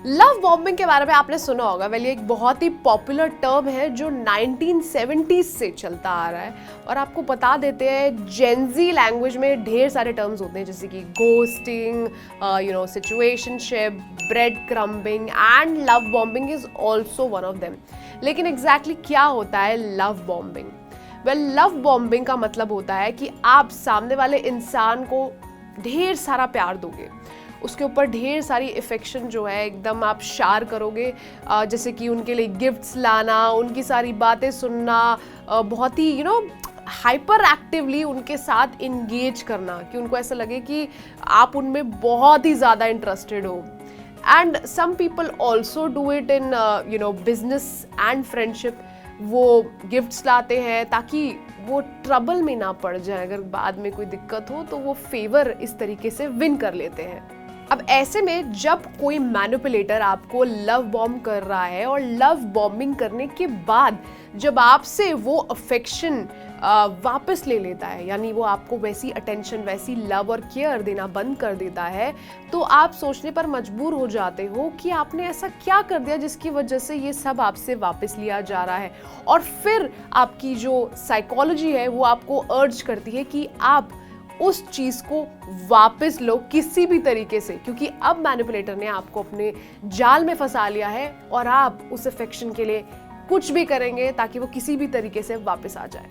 Love bombing के बारे में आपने सुना होगा। वेल, ये एक बहुत ही पॉपुलर टर्म है जो 1970s से चलता आ रहा है। और आपको बता देते हैं, जेनजी लैंग्वेज में ढेर सारे टर्म्स होते हैं, जैसे कि ghosting, situationship, bread crumbing and love bombing is also one of them. लेकिन एग्जैक्टली क्या होता है love bombing? Well, love bombing का मतलब होता है कि आप सामने वाले इंसान को ढेर सारा प्यार दोगे, उसके ऊपर ढेर सारी इफेक्शन जो है एकदम आप शार करोगे, जैसे कि उनके लिए गिफ्ट्स लाना, उनकी सारी बातें सुनना, बहुत ही हाइपर एक्टिवली उनके साथ इंगेज करना कि उनको ऐसा लगे कि आप उनमें बहुत ही ज़्यादा इंटरेस्टेड हो। And some people also do it in business and friendship. वो गिफ्ट्स लाते हैं ताकि वो ट्रबल में ना पड़ जाए, अगर बाद में कोई दिक्कत हो तो वो फेवर इस तरीके से विन कर लेते हैं। अब ऐसे में जब कोई मैनिपुलेटर आपको लव बॉम्ब कर रहा है और लव बॉम्बिंग करने के बाद जब आपसे वो अफेक्शन वापस ले लेता है, यानी वो आपको वैसी अटेंशन, वैसी लव और केयर देना बंद कर देता है, तो आप सोचने पर मजबूर हो जाते हो कि आपने ऐसा क्या कर दिया जिसकी वजह से ये सब आपसे वापस लिया जा रहा है। और फिर आपकी जो साइकोलॉजी है वो आपको अर्ज करती है कि आप उस चीज को वापस लो किसी भी तरीके से, क्योंकि अब मैनिपुलेटर ने आपको अपने जाल में फंसा लिया है और आप उस अफेक्शन के लिए कुछ भी करेंगे ताकि वो किसी भी तरीके से वापस आ जाए।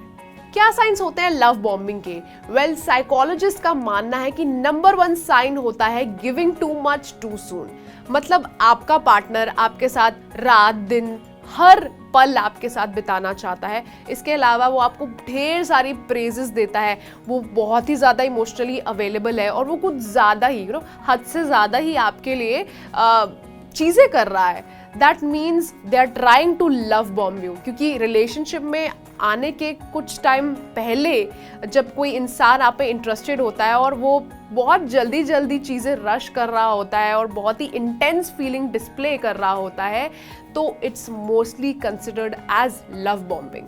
क्या साइंस होते हैं लव बॉम्बिंग के? वेल, साइकोलॉजिस्ट का मानना है कि नंबर 1 साइन होता है giving too much too soon. मतलब आपका पार्टनर आपके साथ रात दिन हर पल आपके साथ बिताना चाहता है। इसके अलावा वो आपको ढेर सारी प्रेजेस देता है, वो बहुत ही ज़्यादा इमोशनली अवेलेबल है और वो कुछ ज़्यादा ही हद से ज़्यादा ही आपके लिए चीज़ें कर रहा है। That means they are trying to love bomb you. क्योंकि रिलेशनशिप में आने के कुछ टाइम पहले जब कोई इंसान आप पे इंटरेस्टेड होता है और वो बहुत जल्दी जल्दी चीज़ें रश कर रहा होता है और बहुत ही इंटेंस फीलिंग डिस्प्ले कर रहा होता है, तो it's mostly considered as love bombing.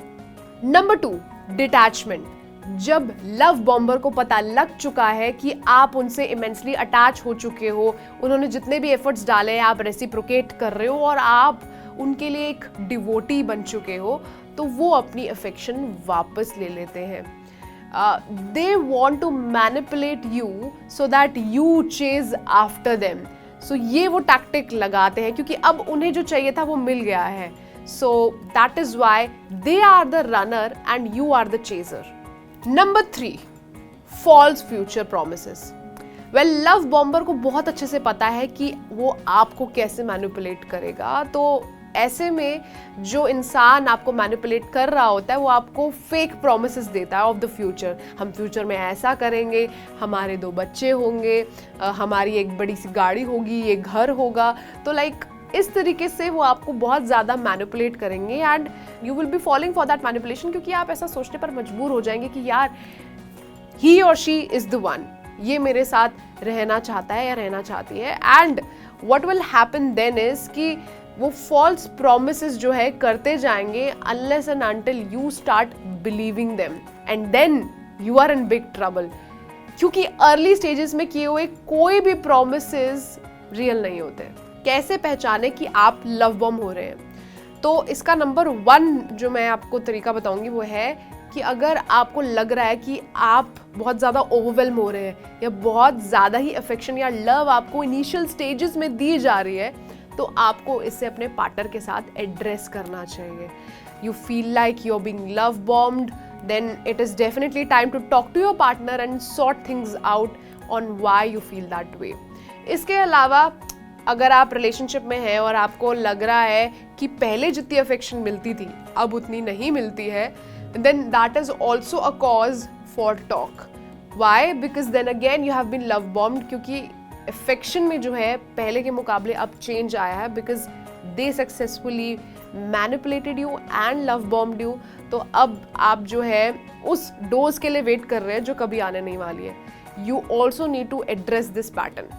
Number 2, detachment. जब लव बॉम्बर को पता लग चुका है कि आप उनसे इमेंसली अटैच हो चुके हो, उन्होंने जितने भी एफर्ट्स डाले हैं आप रेसिप्रोकेट कर रहे हो और आप उनके लिए एक डिवोटी बन चुके हो, तो वो अपनी अफेक्शन वापस ले लेते हैं। They want to manipulate you so that you chase after them. So ये वो टैक्टिक लगाते हैं क्योंकि अब उन्हें जो चाहिए था वो मिल गया है। So that is why they are the runner and you are the chaser. Number 3, false future promises. Well, love bomber को बहुत अच्छे से पता है कि वो आपको कैसे मैनिपुलेट करेगा, तो ऐसे में जो इंसान आपको मैनिपुलेट कर रहा होता है वो आपको फेक प्रोमिसेस देता है ऑफ द फ्यूचर। हम फ्यूचर में ऐसा करेंगे, हमारे 2 बच्चे होंगे, हमारी एक बड़ी सी गाड़ी होगी, ये घर होगा। तो लाइक इस तरीके से वो आपको बहुत ज़्यादा मैनिपुलेट करेंगे and you will be following for that manipulation, क्योंकि आप ऐसा सोचने पर मजबूर हो जाएंगे कि यार ही और शी इज़ द वन, ये मेरे साथ रहना चाहता है या रहना चाहती है। And what will happen then is कि वो फॉल्स प्रोमिसेस जो है करते जाएंगे unless and until you start believing them, and then you are in big trouble. क्योंकि अर्ली स्टेजेस में किए हुए कोई भी प्रोमिसेस रियल नहीं होते। कैसे पहचाने कि आप लव बॉम्ब हो रहे हैं? तो इसका नंबर 1 जो मैं आपको तरीका बताऊंगी वो है कि अगर आपको लग रहा है कि आप बहुत ज़्यादा ओवरवेल्म हो रहे हैं या बहुत ज़्यादा ही अफेक्शन या लव आपको इनिशियल स्टेजेस में दी जा रही है, तो आपको इसे अपने पार्टनर के साथ एड्रेस करना चाहिए। You feel like you are being love bombed, then it is definitely time to talk to your partner and sort things out on why you feel that way. इसके अलावा अगर आप रिलेशनशिप में हैं और आपको लग रहा है कि पहले जितनी अफेक्शन मिलती थी अब उतनी नहीं मिलती है, then that is also a cause for talk. Why? Because then again you have been love bombed, क्योंकि affection में जो है पहले के मुकाबले अब change आया है because they successfully manipulated you and love bombed you. तो अब आप जो है उस डोज के लिए वेट कर रहे हैं जो कभी आने नहीं वाली है। You also need to address this pattern.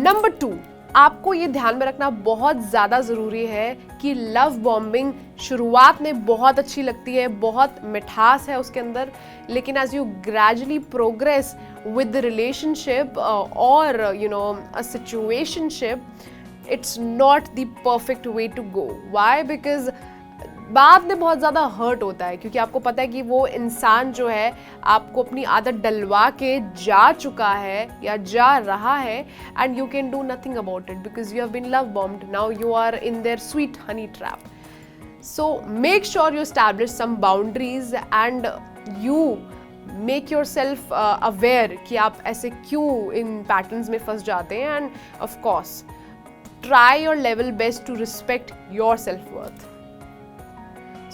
Number 2, आपको ये ध्यान में रखना बहुत ज़्यादा ज़रूरी है कि लव बॉम्बिंग शुरुआत में बहुत अच्छी लगती है, बहुत मिठास है उसके अंदर, लेकिन as you gradually progress with the relationship और a situationship, it's not the perfect way to go. Why? Because बाद में बहुत ज़्यादा हर्ट होता है, क्योंकि आपको पता है कि वो इंसान जो है आपको अपनी आदत डलवा के जा चुका है या जा रहा है, and you can do nothing about it because you have been love bombed. Now you are in their sweet honey trap. So make sure you establish some boundaries and you make yourself aware कि आप ऐसे क्यों इन patterns में फंस जाते हैं. And of course try your level best to respect your self worth.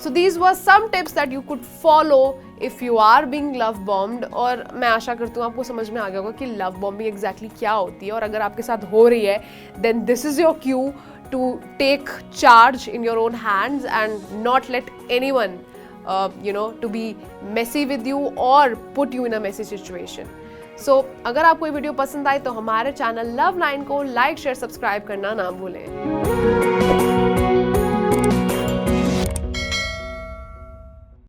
So these were some tips that you could follow if you are being love bombed. और मैं आशा करती हूँ आपको समझ में आ गया होगा कि love bombing exactly क्या होती है, और अगर आपके साथ हो रही है then this is your cue to take charge in your own hands and not let anyone to be messy with you or put you in a messy situation. So अगर आपको ये वीडियो पसंद आई तो हमारे चैनल लव लाइन को like share subscribe करना ना भूलें.